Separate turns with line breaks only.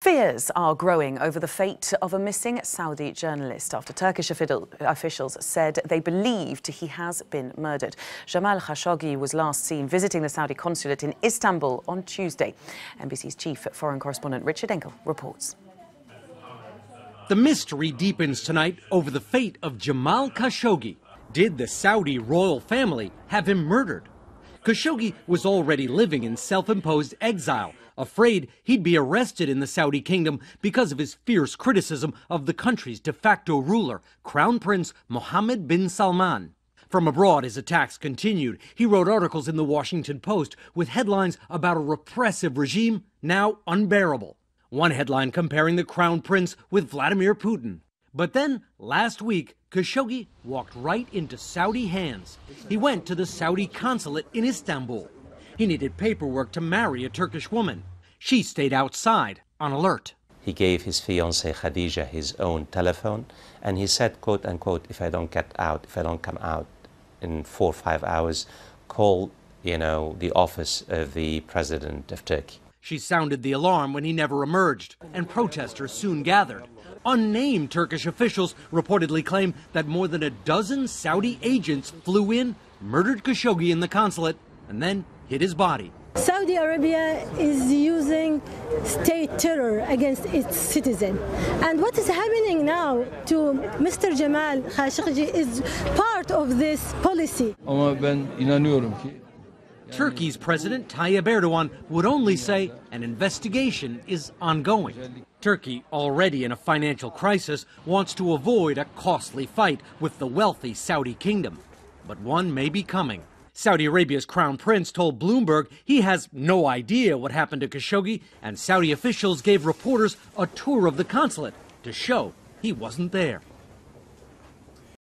Fears are growing over the fate of a missing Saudi journalist after Turkish officials said they believed he has been murdered. Jamal Khashoggi was last seen visiting the Saudi consulate in Istanbul on Tuesday. NBC's chief foreign correspondent Richard Engel reports.
The mystery deepens tonight over the fate of Jamal Khashoggi. Did the Saudi royal family have him murdered? Khashoggi was already living in self-imposed exile, afraid he'd be arrested in the Saudi kingdom because of his fierce criticism of the country's de facto ruler, Crown Prince Mohammed bin Salman. From abroad, his attacks continued. He wrote articles in the Washington Post with headlines about a repressive regime now unbearable. One headline comparing the Crown Prince with Vladimir Putin. But then, last week, Khashoggi walked right into Saudi hands. He went to the Saudi consulate in Istanbul. He needed paperwork to marry a Turkish woman. She stayed outside, on alert.
He gave his fiancée Khadija his own telephone, and he said, quote unquote, if I don't come out in 4 or 5 hours, call, the office of the president of Turkey.
She sounded the alarm when he never emerged, and protesters soon gathered. Unnamed Turkish officials reportedly claim that more than a dozen Saudi agents flew in, murdered Khashoggi in the consulate, and then hid his body.
Saudi Arabia is using state terror against its citizens. And what is happening now to Mr. Jamal Khashoggi is part of this policy.
Turkey's President Tayyip Erdogan would only say an investigation is ongoing. Turkey, already in a financial crisis, wants to avoid a costly fight with the wealthy Saudi kingdom. But one may be coming. Saudi Arabia's Crown Prince told Bloomberg he has no idea what happened to Khashoggi, and Saudi officials gave reporters a tour of the consulate to show he wasn't there.